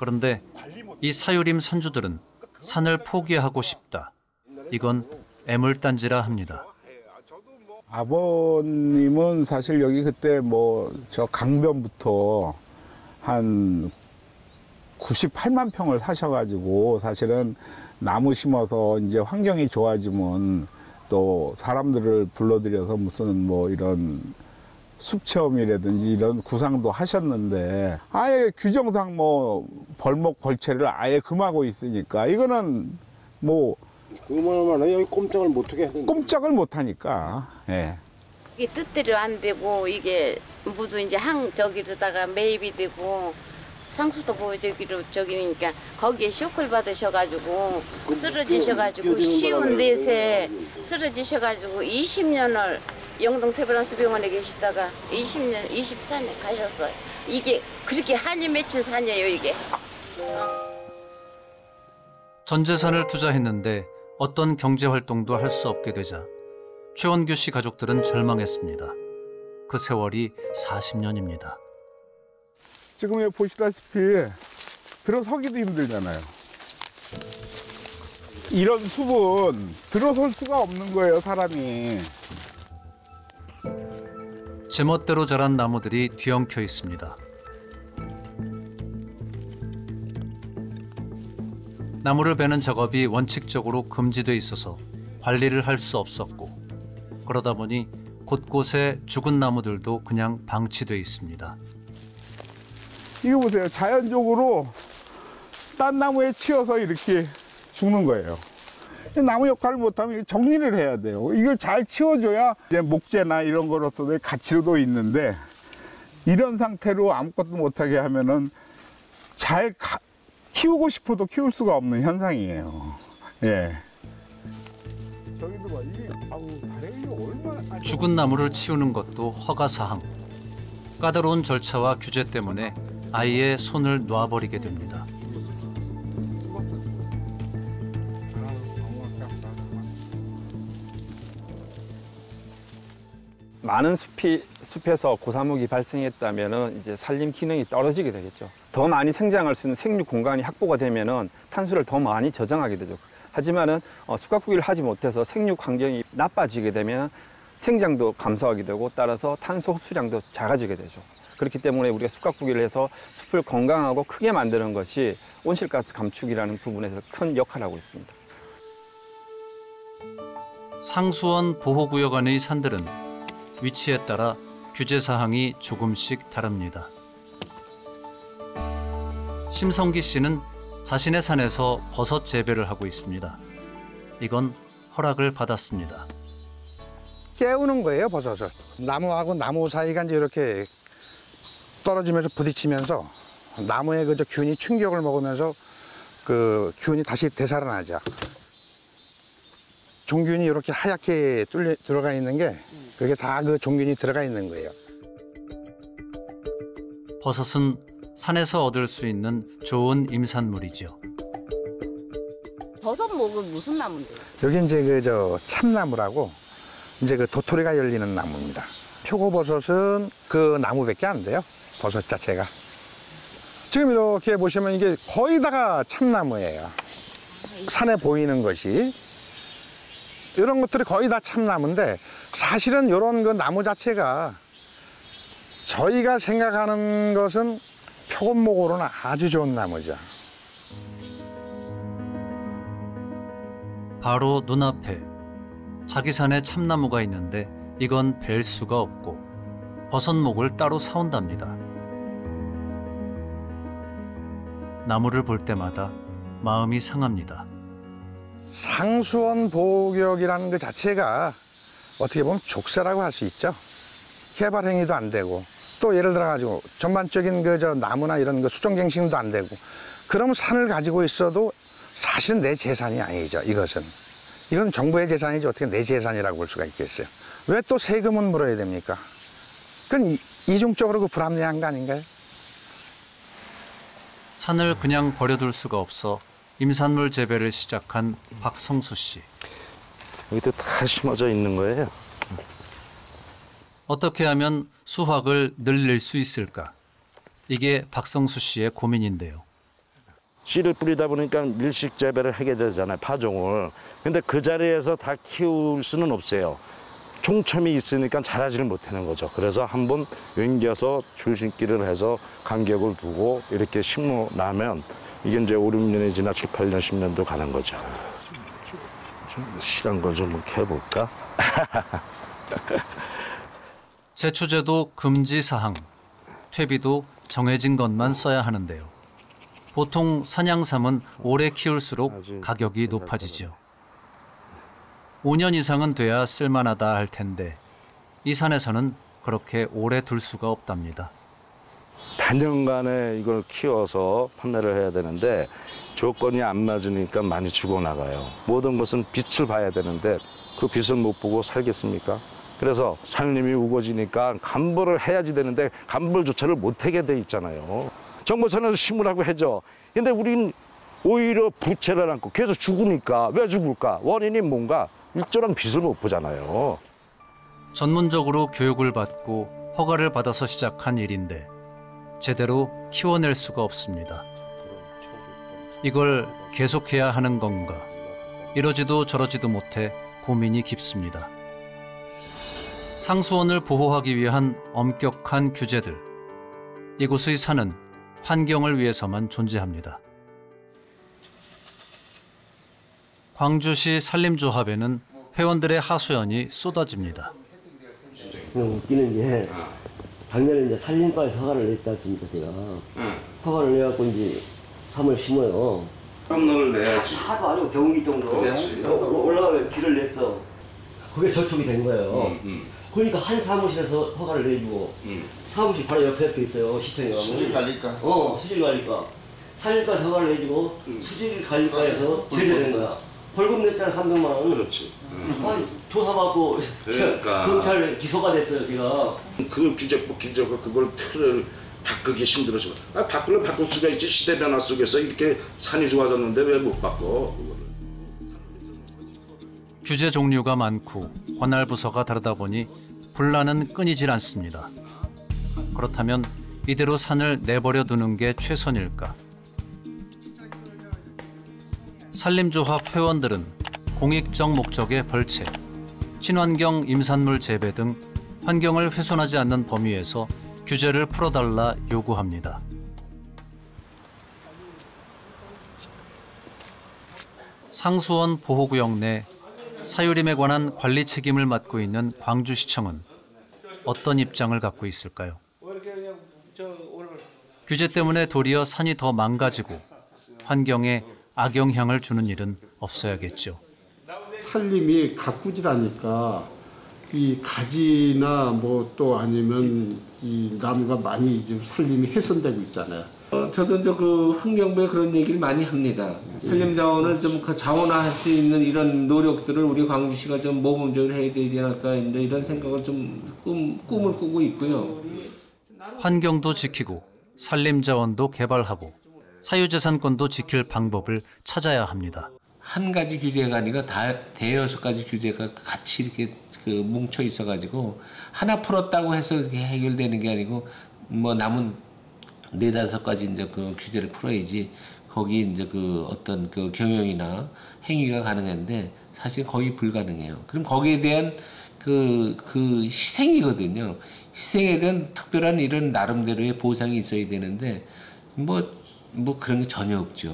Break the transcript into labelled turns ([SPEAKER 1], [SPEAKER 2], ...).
[SPEAKER 1] 그런데 이 사유림 선주들은 산을 포기하고 싶다. 이건 애물단지라 합니다.
[SPEAKER 2] 아버님은 사실 여기 그때 뭐 저 강변부터 한 98만 평을 사셔가지고 사실은 나무 심어서 이제 환경이 좋아지면 또 사람들을 불러들여서 무슨 뭐 이런 숲 체험이라든지 이런 구상도 하셨는데 아예 규정상 뭐 벌목 벌채를 아예 금하고 있으니까 이거는 뭐
[SPEAKER 3] 그만하면 여기 꼼짝을 못하게 하는데.
[SPEAKER 2] 꼼짝을 못하니까. 예.
[SPEAKER 4] 이게 뜻대로 안 되고 이게 모두 이제 저기로다가 매입이 되고 상수도 보여주기로 저기니까 거기에 쇼크를 받으셔가지고 쓰러지셔가지고 쉬운 넷에 쓰러지셔가지고 20년을 영동 세브란스 병원에 계시다가 20년, 24년 가셨어요. 이게 그렇게 한이 맺힌 산이에요, 이게.
[SPEAKER 1] 전 재산을 투자했는데 어떤 경제 활동도 할 수 없게 되자 최원규 씨 가족들은 절망했습니다. 그 세월이 40년입니다.
[SPEAKER 2] 지금 여기 보시다시피 들어서기도 힘들잖아요. 이런 숲은 들어설 수가 없는 거예요, 사람이.
[SPEAKER 1] 제멋대로 자란 나무들이 뒤엉켜 있습니다. 나무를 베는 작업이 원칙적으로 금지돼 있어서 관리를 할 수 없었고 그러다 보니 곳곳에 죽은 나무들도 그냥 방치돼 있습니다.
[SPEAKER 2] 이거 보세요. 자연적으로 딴 나무에 치여서 이렇게 죽는 거예요. 나무 역할을 못하면 정리를 해야 돼요. 이걸 잘 치워줘야 이제 목재나 이런 거로서의 가치도 있는데 이런 상태로 아무것도 못하게 하면은 잘 키우고 싶어도 키울 수가 없는 현상이에요. 예. 저기도 봐. 이게 다리가 얼마나
[SPEAKER 1] 죽은 나무를 치우는 것도 허가 사항. 까다로운 절차와 규제 때문에 아예 손을 놔버리게 됩니다.
[SPEAKER 5] 많은 숲에서 고사목이 발생했다면 이제 산림 기능이 떨어지게 되겠죠. 더 많이 생장할 수 있는 생육 공간이 확보가 되면은 탄소를 더 많이 저장하게 되죠. 하지만은 숲가꾸기를 하지 못해서 생육 환경이 나빠지게 되면 생장도 감소하게 되고 따라서 탄소 흡수량도 작아지게 되죠. 그렇기 때문에 우리가 숲가꾸기를 해서 숲을 건강하고 크게 만드는 것이 온실가스 감축이라는 부분에서 큰 역할을 하고 있습니다.
[SPEAKER 1] 상수원 보호구역 안의 산들은 위치에 따라 규제 사항이 조금씩 다릅니다. 심성기 씨는 자신의 산에서 버섯 재배를 하고 있습니다. 이건 허락을 받았습니다.
[SPEAKER 6] 깨우는 거예요, 버섯을. 나무하고 나무 사이가 이제 이렇게 떨어지면서 부딪히면서 나무의 그 균이 충격을 먹으면서 그 균이 다시 되살아나죠. 종균이 이렇게 하얗게 들어가 있는 게 그게 다 그 종균이 들어가 있는 거예요.
[SPEAKER 1] 버섯은 산에서 얻을 수 있는 좋은 임산물이죠.
[SPEAKER 4] 버섯목은 무슨 나무인데요?
[SPEAKER 6] 여기 이제 그 참나무라고 이제 그 도토리가 열리는 나무입니다. 표고버섯은 그 나무밖에 안 돼요. 버섯 자체가. 지금 이렇게 보시면 이게 거의 다가 참나무예요. 산에 보이는 것이. 이런 것들이 거의 다 참나무인데 사실은 이런 그 나무 자체가 저희가 생각하는 것은 표고목으로는 아주 좋은 나무죠.
[SPEAKER 1] 바로 눈앞에 자기 산에 참나무가 있는데 이건 뵐 수가 없고 버섯목을 따로 사온답니다. 나무를 볼 때마다 마음이 상합니다.
[SPEAKER 6] 상수원 보호구역이라는 것 자체가 어떻게 보면 족쇄라고 할 수 있죠. 개발 행위도 안 되고 또 예를 들어 가지고 전반적인 나무나 이런 거 수종갱신도 안 되고 그럼 산을 가지고 있어도 사실은 내 재산이 아니죠. 이건 정부의 재산이지 어떻게 내 재산이라고 볼 수가 있겠어요. 왜 또 세금은 물어야 됩니까? 그건 이중적으로 불합리한 거 아닌가요?
[SPEAKER 1] 산을 그냥 버려둘 수가 없어 임산물 재배를 시작한 박성수 씨.
[SPEAKER 3] 여기도 다 심어져 있는 거예요.
[SPEAKER 1] 어떻게 하면 수확을 늘릴 수 있을까? 이게 박성수 씨의 고민인데요.
[SPEAKER 3] 씨를 뿌리다 보니까 밀식 재배를 하게 되잖아요, 파종을. 근데 그 자리에서 다 키울 수는 없어요. 총첨이 있으니까 자라지를 못하는 거죠. 그래서 한번 옮겨서 줄심기를 해서 간격을 두고 이렇게 심어 나면 이게 이제 5, 6년이 지나 7, 8년, 10년도 가는 거죠. 좀 실한 걸 좀 해볼까?
[SPEAKER 1] 제초제도 금지 사항, 퇴비도 정해진 것만 써야 하는데요. 보통 산양삼은 오래 키울수록 가격이 높아지죠. 5년 이상은 돼야 쓸만하다 할 텐데 이 산에서는 그렇게 오래 둘 수가 없답니다.
[SPEAKER 3] 단연간에 이걸 키워서 판매를 해야 되는데 조건이 안 맞으니까 많이 죽어나가요. 모든 것은 빛을 봐야 되는데 그 빛을 못 보고 살겠습니까? 그래서 산림이 우거지니까 감벌을 해야지 되는데 감벌조차를 못하게 돼 있잖아요. 정부에서는 심으라고 해줘. 근데 우린 오히려 부채를 안고 계속 죽으니까 왜 죽을까? 원인이 뭔가? 일정한 빛을 못 보잖아요.
[SPEAKER 1] 전문적으로 교육을 받고 허가를 받아서 시작한 일인데 제대로 키워낼 수가 없습니다. 이걸 계속해야 하는 건가? 이러지도 저러지도 못해 고민이 깊습니다. 상수원을 보호하기 위한 엄격한 규제들. 이곳의 산은 환경을 위해서만 존재합니다. 광주시 산림조합에는 회원들의 하소연이 쏟아집니다.
[SPEAKER 7] 웃기는 게 작년에 이제 산림과에서 허가를 냈지 않습니까, 제가. 허가를 내갖고 이제 3월 심어요.
[SPEAKER 3] 깜놀을 내야지.
[SPEAKER 7] 하도 아니고 경운기 정도 올라가면 길을 냈어. 그게 저촉이 된 거예요. 그러니까 한 사무실에서 허가를 내주고 사무실 바로 옆에 이렇게 있어요, 시청에 가면.
[SPEAKER 2] 수질 관리과.
[SPEAKER 7] 수질 관리과. 산림과에서 허가를 내주고 수질 관리과에서 제재된 거야. 벌금 냈잖아, 300만 원.
[SPEAKER 3] 그렇지.
[SPEAKER 7] 아니, 조사받고
[SPEAKER 3] 그러니까.
[SPEAKER 7] 경찰에 기소가 됐어요, 제가.
[SPEAKER 3] 그 규제법 규제가 그걸 틀을 바꾸기 힘들어서. 바꾸면 바꿀 수가 있지. 시대 변화 속에서 이렇게 산이 좋아졌는데 왜 못 바꿔?
[SPEAKER 1] 규제 종류가 많고 관할 부서가 다르다 보니 분란은 끊이질 않습니다. 그렇다면 이대로 산을 내버려 두는 게 최선일까? 산림조합 회원들은 공익적 목적의 벌채, 친환경 임산물 재배 등 환경을 훼손하지 않는 범위에서 규제를 풀어달라 요구합니다. 상수원 보호구역 내 사유림에 관한 관리 책임을 맡고 있는 광주시청은 어떤 입장을 갖고 있을까요? 규제 때문에 도리어 산이 더 망가지고 환경에 악영향을 주는 일은 없어야겠죠.
[SPEAKER 8] 산림이 가꾸질하니까 이 가지나 뭐 또 아니면 이 나무가 많이 지금 산림이 훼손되고 있잖아요.
[SPEAKER 9] 저도 이제 그 환경부에 그런 얘기를 많이 합니다. 산림 자원을 좀 그 자원화할 수 있는 이런 노력들을 우리 광주시가 좀 모범적으로 해야 되지 않을까 이런 생각을 좀 꿈을 꾸고 있고요.
[SPEAKER 1] 환경도 지키고 산림 자원도 개발하고 사유재산권도 지킬 방법을 찾아야 합니다.
[SPEAKER 9] 한 가지 규제가 아니라 대여섯 가지 규제가 같이 이렇게 그 뭉쳐 있어가지고 하나 풀었다고 해서 이렇게 해결되는 게 아니고 뭐 남은 4-5가지 이제 그 규제를 풀어야지 거기 이제 그 어떤 그 경영이나 행위가 가능한데 사실 거의 불가능해요. 그럼 거기에 대한 그 희생이거든요. 희생에 대한 특별한 이런 나름대로의 보상이 있어야 되는데 뭐 그런 게 전혀 없죠.